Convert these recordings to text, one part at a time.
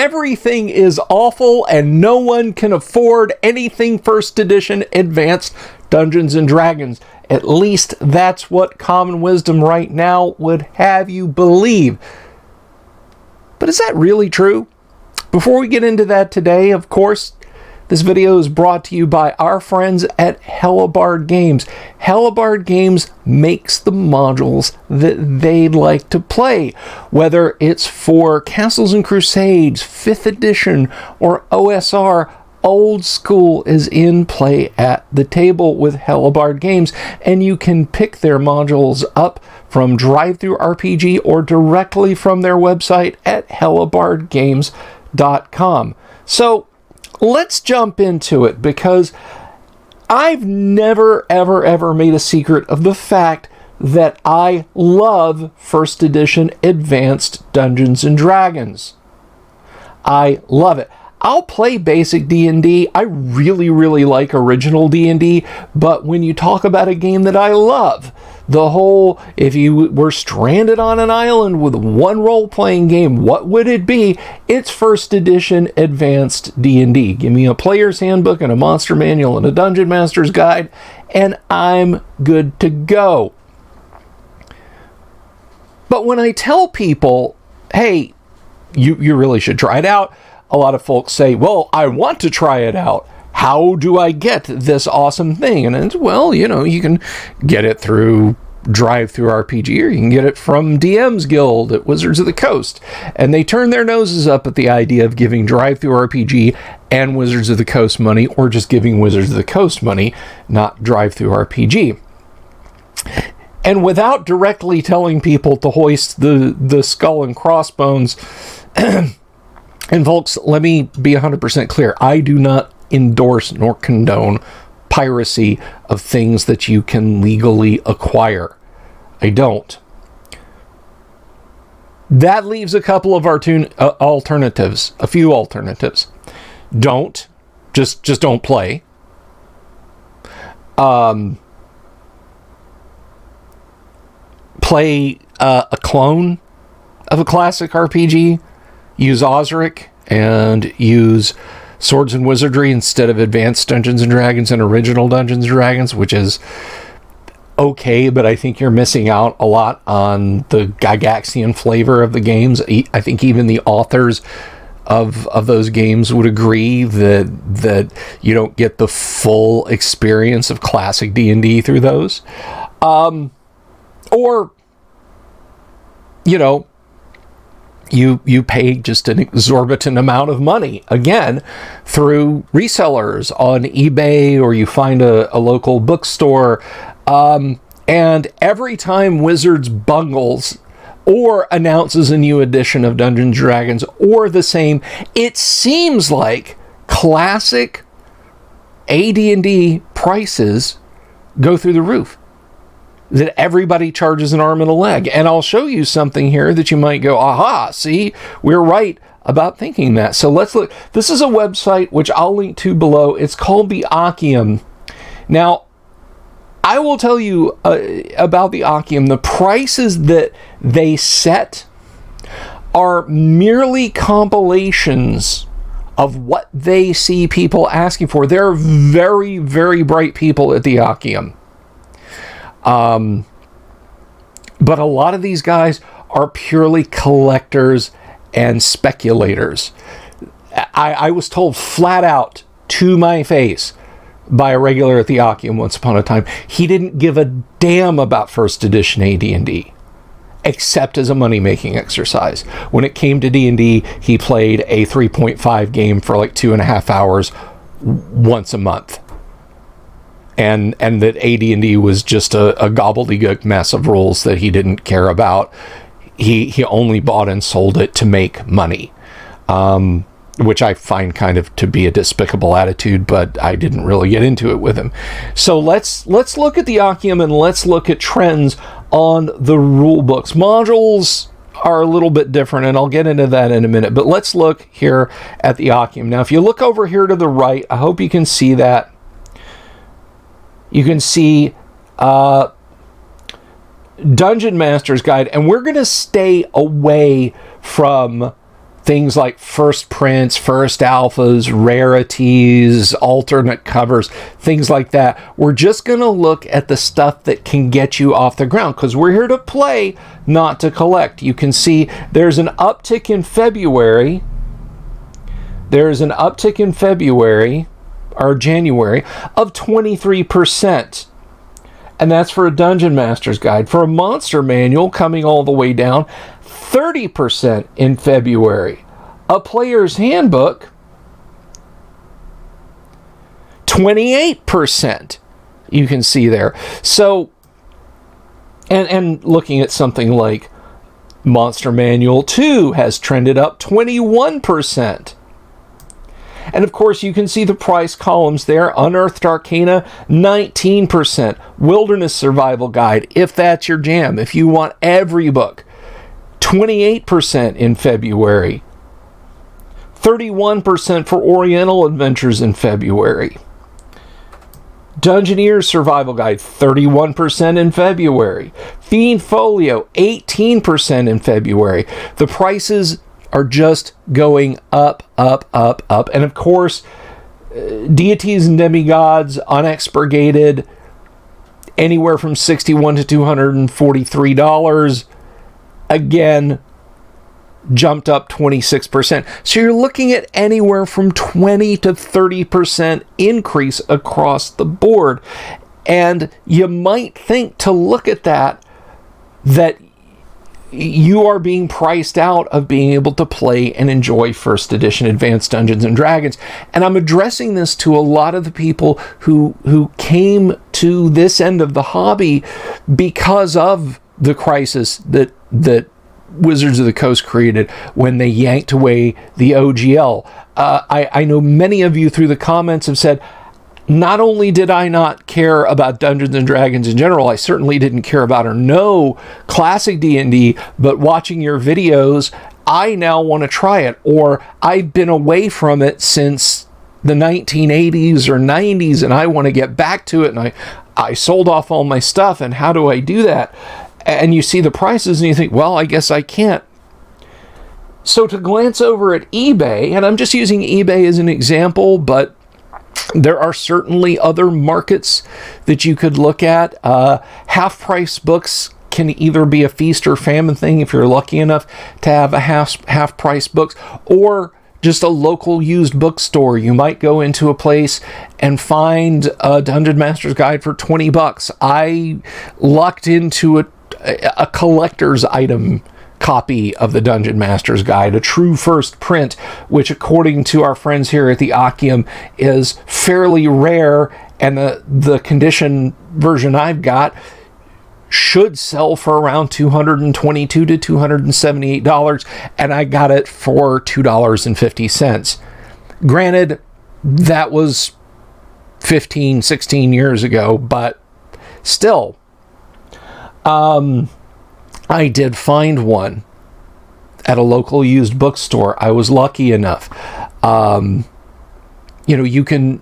everything is awful and no one can afford anything first edition advanced Dungeons and Dragons. At least that's what common wisdom right now would have you believe. But is that really true? Before we get into that today, of course, this video is brought to you by our friends at Hellebarde Games. Hellebarde Games makes the modules that they like to play, whether it's for Castles and Crusades, 5th edition, or OSR. Old school is in play at the table with Hellebarde Games, and you can pick their modules up from Drive-Thru RPG or directly from their website at hellebardegames.com. So let's jump into it, because I've never, ever made a secret of the fact that I love first edition advanced Dungeons and Dragons. I love it. I'll play basic D&D. I really like original D&D, but when you talk about a game that I love, the whole, if you were stranded on an island with one role-playing game, what would it be? It's first edition advanced D&D. Give me a player's handbook and a monster manual and a dungeon master's guide, and I'm good to go. But when I tell people, hey, you really should try it out, a lot of folks say, well, I want to try it out. How do I get this awesome thing? And it's, well, you know, you can get it through Drive-Thru RPG, or you can get it from DM's Guild at Wizards of the Coast. And they turn their noses up at the idea of giving Drive-Thru RPG and Wizards of the Coast money, or just giving Wizards of the Coast money, not Drive-Thru RPG. And without directly telling people to hoist the skull and crossbones, and folks, let me be 100% clear. I do not endorse nor condone piracy of things that you can legally acquire. I don't. That leaves a couple of alternatives, a few alternatives. Don't. Just don't play. Play a clone of a classic RPG. Use Osric and use Swords and Wizardry instead of Advanced Dungeons and Dragons and Original Dungeons and Dragons, which is okay, but I think you're missing out a lot on the Gygaxian flavor of the games. I think even the authors of those games would agree that you don't get the full experience of classic D&D through those. Or, you know, you pay just an exorbitant amount of money, again, through resellers on eBay, or you find a local bookstore. And every time Wizards bungles or announces a new edition of Dungeons & Dragons, or the same, it seems like classic AD&D prices go through the roof. That everybody charges an arm and a leg. And I'll show you something here that you might go, aha, see, we're right about thinking that. So let's look. This is a website which I'll link to below. It's called the Acaeum. Now, I will tell you about the Ocuum. The prices that they set are merely compilations of what they see people asking for. They're very, very bright people at the Ocuum. But a lot of these guys are purely collectors and speculators. I was told flat out to my face by a regular at the Ocuum once upon a time, he didn't give a damn about first edition AD&D, except as a money-making exercise. When it came to D&D, he played a 3.5 game for like 2.5 hours once a month. And that AD&D was just a gobbledygook mess of rules that he didn't care about. He only bought and sold it to make money. Which I find kind of to be a despicable attitude, but I didn't really get into it with him. So let's look at the Ocuum, and let's look at trends on the rule books. Modules are a little bit different, and I'll get into that in a minute, but let's look here at the Ocuum. Now, if you look over here to the right, I hope you can see that. You can see Dungeon Master's Guide, and we're going to stay away from things like first prints, first alphas, rarities, alternate covers, things like that. We're just going to look at the stuff that can get you off the ground, because we're here to play, not to collect. You can see there's an uptick in February. There's an uptick in February, or January, of 23%. And that's for a Dungeon Master's Guide. For a Monster Manual, coming all the way down, 30% in February. A Player's Handbook, 28%. You can see there. So, and looking at something like Monster Manual 2 has trended up 21%. And of course, you can see the price columns there. Unearthed Arcana, 19%. Wilderness Survival Guide, if that's your jam, if you want every book, 28% in February. 31% for Oriental Adventures in February. Dungeoneer's Survival Guide, 31% in February. Fiend Folio, 18% in February. The prices are just going up, up, up, up. And of course, Deities and Demigods, unexpurgated, anywhere from $61 to $243. Again, jumped up 26%. So you're looking at anywhere from 20 to 30% increase across the board. And you might think, to look at that you are being priced out of being able to play and enjoy first edition Advanced Dungeons and Dragons. And I'm addressing this to a lot of the people who came to this end of the hobby because of the crisis that Wizards of the Coast created when they yanked away the OGL. I know many of you through the comments have said, not only did I not care about Dungeons and Dragons in general, I certainly didn't care about or know classic D&D, but watching your videos, I now want to try it, or I've been away from it since the 1980s or 90s and I want to get back to it, and I sold off all my stuff, and how do I do that? And you see the prices and you think, well, I guess I can't. So to glance over at eBay, and I'm just using eBay as an example, but there are certainly other markets that you could look at. Half-price books can either be a feast or famine thing if you're lucky enough to have a half-price books, or just a local used bookstore. You might go into a place and find a Dungeon Master's Guide for $20. I lucked into a collector's item copy of the Dungeon Master's Guide, a true first print, which according to our friends here at the Ocuum is fairly rare, and the condition version I've got should sell for around $222 to $278, and I got it for $2.50. Granted, that was 15, 16 years ago, but still, I did find one at a local used bookstore. I was lucky enough. You can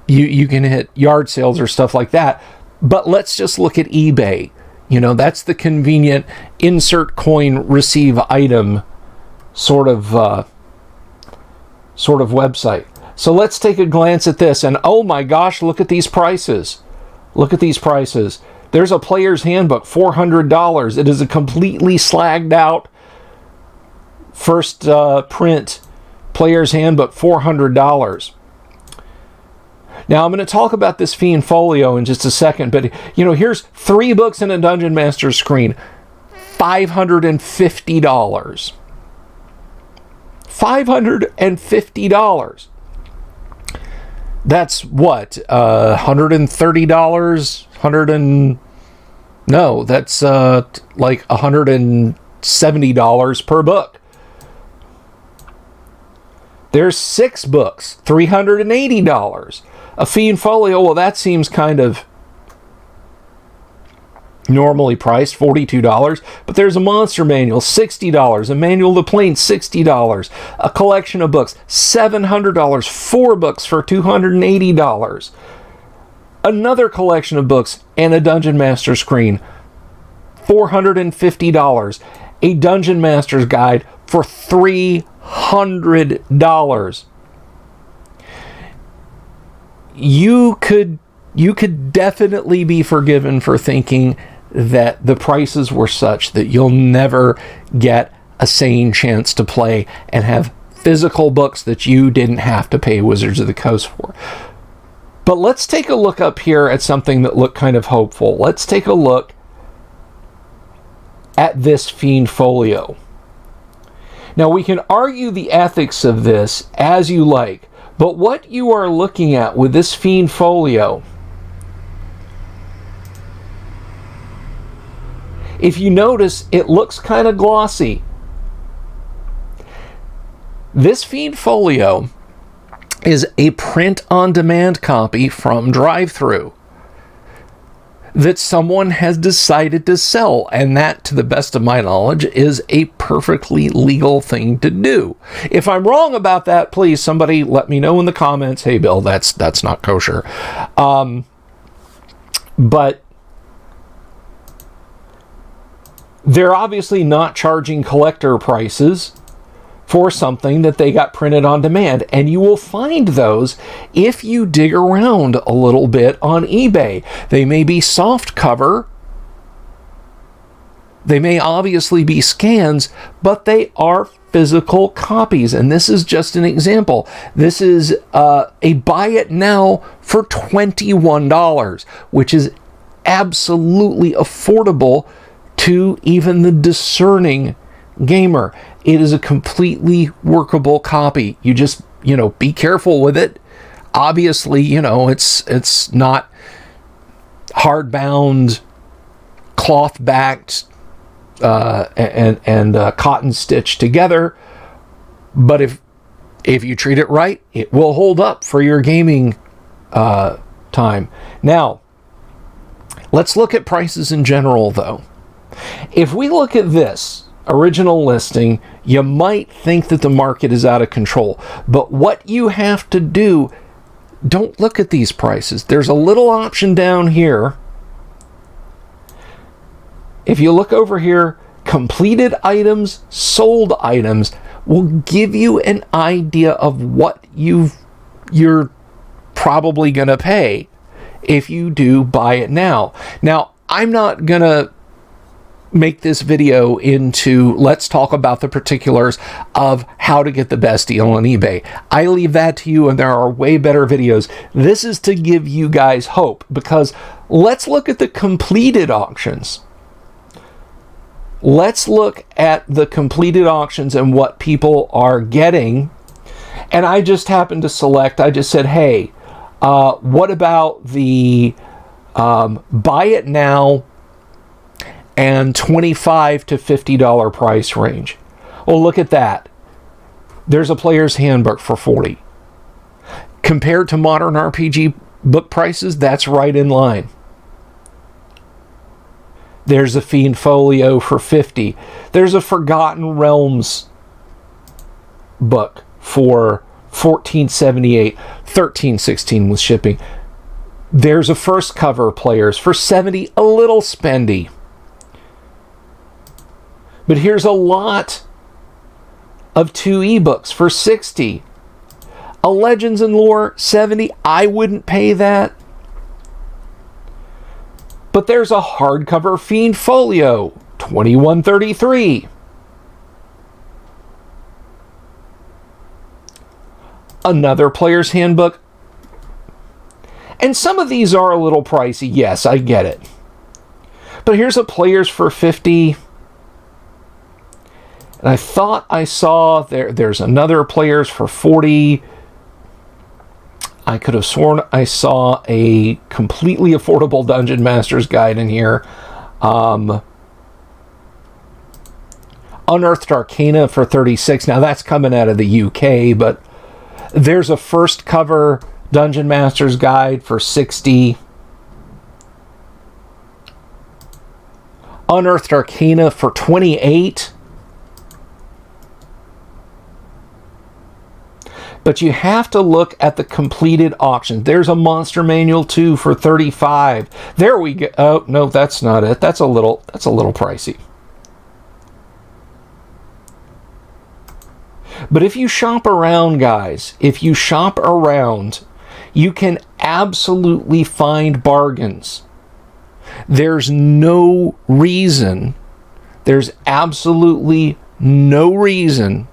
hit yard sales or stuff like that, but let's just look at eBay. That's the convenient insert coin, receive item sort of website. So let's take a glance at this, and oh my gosh, look at these prices. Look at these prices. There's a Player's Handbook, $400. It is a completely slagged out first print Player's Handbook, $400. Now, I'm going to talk about this Fiend Folio in just a second, but, here's 3 books in a Dungeon Master screen, $550. $550. That's what, $130? That's like $170 per book. There's 6 books, $380. A Fiend Folio, well, that seems kind of normally priced, $42. But there's a Monster Manual, $60. A Manual of the Plane, $60. A collection of books, $700. 4 books for $280. Another collection of books and a Dungeon Master screen, $450. A Dungeon Master's Guide for $300. $100. You could definitely be forgiven for thinking that the prices were such that you'll never get a sane chance to play and have physical books that you didn't have to pay Wizards of the Coast for. But let's take a look up here at something that looked kind of hopeful. Let's take a look at this Fiend Folio. Now, we can argue the ethics of this as you like, but what you are looking at with this Fiend Folio, if you notice, it looks kind of glossy. This Fiend Folio is a print-on-demand copy from drive-thru that someone has decided to sell, and that, to the best of my knowledge, is a perfectly legal thing to do. If I'm wrong about that, please somebody let me know in the comments. Hey Bill, that's not kosher. But they're obviously not charging collector prices for something that they got printed on demand. And you will find those if you dig around a little bit on eBay. They may be soft cover. They may obviously be scans, but they are physical copies. And this is just an example. This is a buy it now for $21, which is absolutely affordable to even the discerning gamer. It is a completely workable copy. You just, be careful with it. Obviously, it's not hardbound, cloth backed, and cotton stitched together. But if you treat it right, it will hold up for your gaming time. Now, let's look at prices in general, though. If we look at this original listing, you might think that the market is out of control. But what you have to do, don't look at these prices. There's a little option down here. If you look over here, completed items, sold items will give you an idea of what you're probably going to pay if you do buy it now. Now, I'm not going to make this video into let's talk about the particulars of how to get the best deal on eBay. I leave that to you, and there are way better videos. This is to give you guys hope, because let's look at the completed auctions. Let's look at the completed auctions and what people are getting. And I just happened to select, I just said, hey, what about the buy it now and $25 to $50 price range? Well, look at that. There's a player's handbook for $40. Compared to modern RPG book prices, that's right in line. There's a Fiend Folio for $50. There's a Forgotten Realms book for $14.78, $13.16 with shipping. There's a first cover players for $70, a little spendy. But here's a lot of 2 ebooks for $60. A Legends and Lore, $70. I wouldn't pay that. But there's a hardcover Fiend Folio, $21.33. Another player's handbook. And some of these are a little pricey. Yes, I get it. But here's a player's for $50. And I thought I saw there's another player's for $40. I could have sworn I saw a completely affordable Dungeon Master's Guide in here. Unearthed Arcana for $36. Now that's coming out of the UK, but there's a first cover Dungeon Master's Guide for $60. Unearthed Arcana for $28. But you have to look at the completed auction. There's a Monster Manual 2 for $35. There we go. Oh, no, that's not it. That's a little pricey. But if you shop around, guys, if you shop around, you can absolutely find bargains. There's absolutely no reason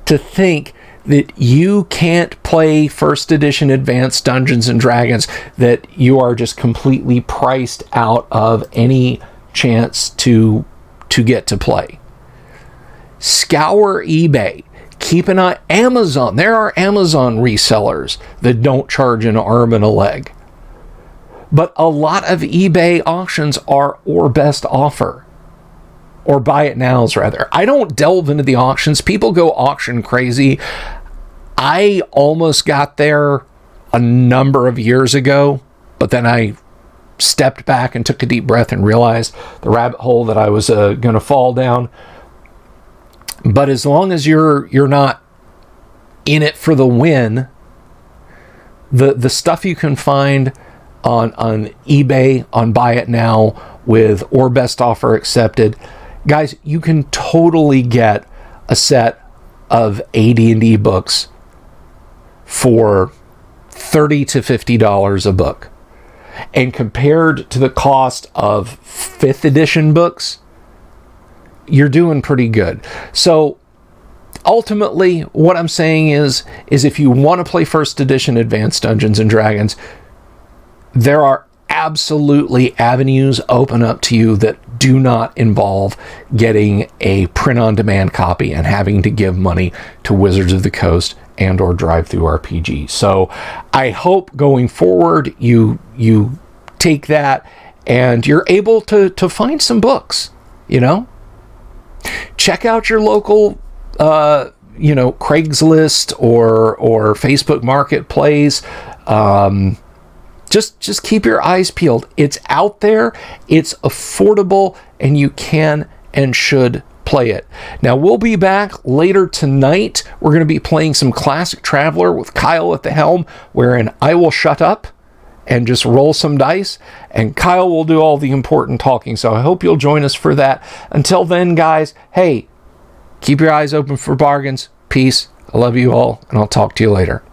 to think that you can't play first edition advanced Dungeons and Dragons, that you are just completely priced out of any chance to get to play. Scour eBay. Keep an eye. Amazon. There are Amazon resellers that don't charge an arm and a leg. But a lot of eBay auctions are or best offer. Or buy it nows, rather. I don't delve into the auctions. People go auction crazy. I almost got there a number of years ago, but then I stepped back and took a deep breath and realized the rabbit hole that I was going to fall down. But as long as you're not in it for the win, the stuff you can find on eBay, on Buy It Now, with or best offer accepted, guys, you can totally get a set of AD&D books for $30 to $50 a book. And compared to the cost of 5th edition books, you're doing pretty good. So ultimately, what I'm saying is if you want to play first edition advanced Dungeons and Dragons, there are absolutely avenues open up to you that do not involve getting a print-on-demand copy and having to give money to Wizards of the Coast and or Drive-Thru RPG. So I hope going forward you take that and you're able to find some books, you know? Check out your local Craigslist or Facebook Marketplace. Just keep your eyes peeled. It's out there, it's affordable, and you can and should play it. Now, we'll be back later tonight. We're going to be playing some Classic Traveler with Kyle at the helm, wherein I will shut up and just roll some dice, and Kyle will do all the important talking. So I hope you'll join us for that. Until then, guys, hey, keep your eyes open for bargains. Peace. I love you all, and I'll talk to you later.